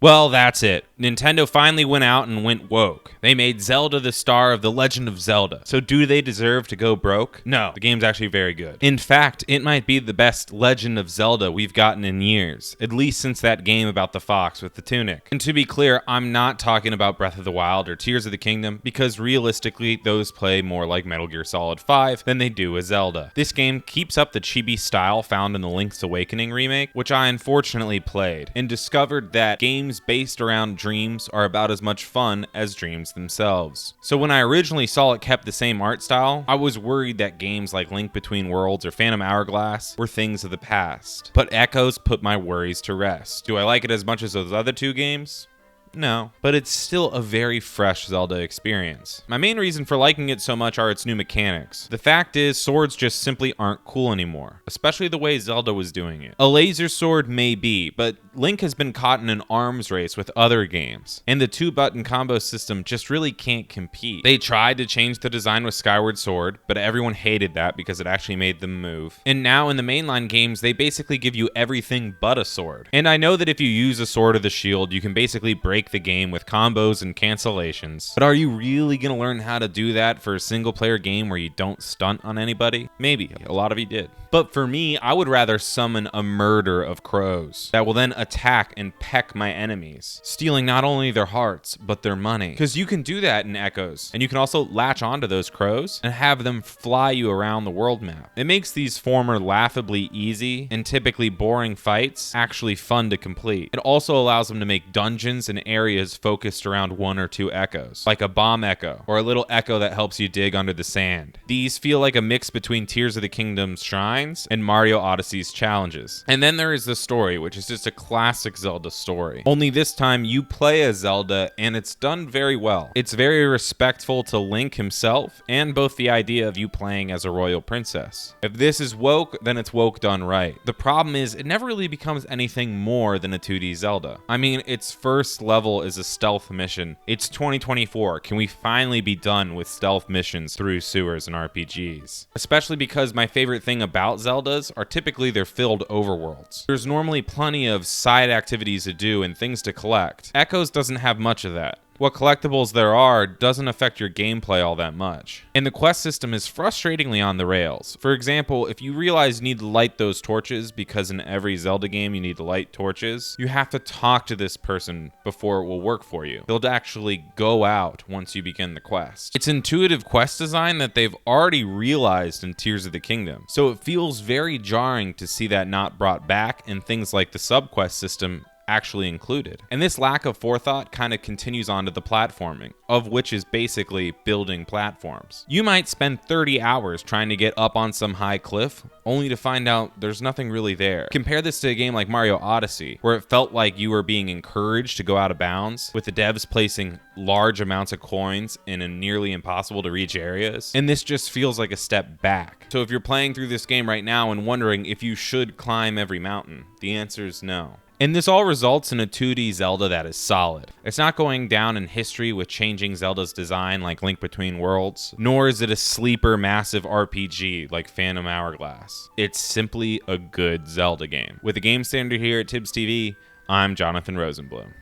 Well, that's it. Nintendo finally went out and went woke. They made Zelda the star of The Legend of Zelda. So do they deserve to go broke? No, the game's actually very good. In fact, it might be the best Legend of Zelda we've gotten in years, at least since that game about the fox with the tunic. And to be clear, I'm not talking about Breath of the Wild or Tears of the Kingdom, because realistically, those play more like Metal Gear Solid 5 than they do a Zelda. This game keeps up the chibi style found in the Link's Awakening remake, which I unfortunately played, and discovered that games based around dreams are about as much fun as dreams themselves. So when I originally saw it kept the same art style, I was worried that games like Link Between Worlds or Phantom Hourglass were things of the past. But Echoes put my worries to rest. Do I like it as much as those other two games? No, but it's still a very fresh Zelda experience. My main reason for liking it so much are its new mechanics. The fact is, swords just simply aren't cool anymore, especially the way Zelda was doing it. A laser sword may be, but Link has been caught in an arms race with other games, and the 2-button combo system just really can't compete. They tried to change the design with Skyward Sword, but everyone hated that because it actually made them move. And now in the mainline games, they basically give you everything but a sword. And I know that if you use a sword or the shield, you can basically break the game with combos and cancellations. But are you really gonna learn how to do that for a single player game where you don't stunt on anybody? Maybe, a lot of you did. But for me, I would rather summon a murder of crows that will then attack and peck my enemies, stealing not only their hearts, but their money. Because you can do that in Echoes, and you can also latch onto those crows and have them fly you around the world map. It makes these former laughably easy and typically boring fights actually fun to complete. It also allows them to make dungeons and areas focused around one or two echoes, like a bomb echo, or a little echo that helps you dig under the sand. These feel like a mix between Tears of the Kingdom's shrines and Mario Odyssey's challenges. And then there is the story, which is just a classic Zelda story. Only this time you play as Zelda, and it's done very well. It's very respectful to Link himself, and both the idea of you playing as a royal princess. If this is woke, then it's woke done right. The problem is, it never really becomes anything more than a 2D Zelda. I mean, its first level is a stealth mission. It's 2024. Can we finally be done with stealth missions through sewers and RPGs? Especially because my favorite thing about Zeldas are typically their filled overworlds. There's normally plenty of side activities to do and things to collect. Echoes doesn't have much of that. What collectibles there are doesn't affect your gameplay all that much. And the quest system is frustratingly on the rails. For example, if you realize you need to light those torches, because in every Zelda game you need to light torches, you have to talk to this person before it will work for you. They'll actually go out once you begin the quest. It's intuitive quest design that they've already realized in Tears of the Kingdom, so it feels very jarring to see that not brought back in things like the subquest system actually included. And this lack of forethought kind of continues on to the platforming, of which is basically building platforms. You might spend 30 hours trying to get up on some high cliff, only to find out there's nothing really there. Compare this to a game like Mario Odyssey, where it felt like you were being encouraged to go out of bounds, with the devs placing large amounts of coins in a nearly impossible to reach areas. And this just feels like a step back. So if you're playing through this game right now and wondering if you should climb every mountain, the answer is no. And this all results in a 2D Zelda that is solid. It's not going down in history with changing Zelda's design like Link Between Worlds, nor is it a sleeper massive RPG like Phantom Hourglass. It's simply a good Zelda game. With the game standard here at Tibbs TV, I'm Jonathan Rosenblum.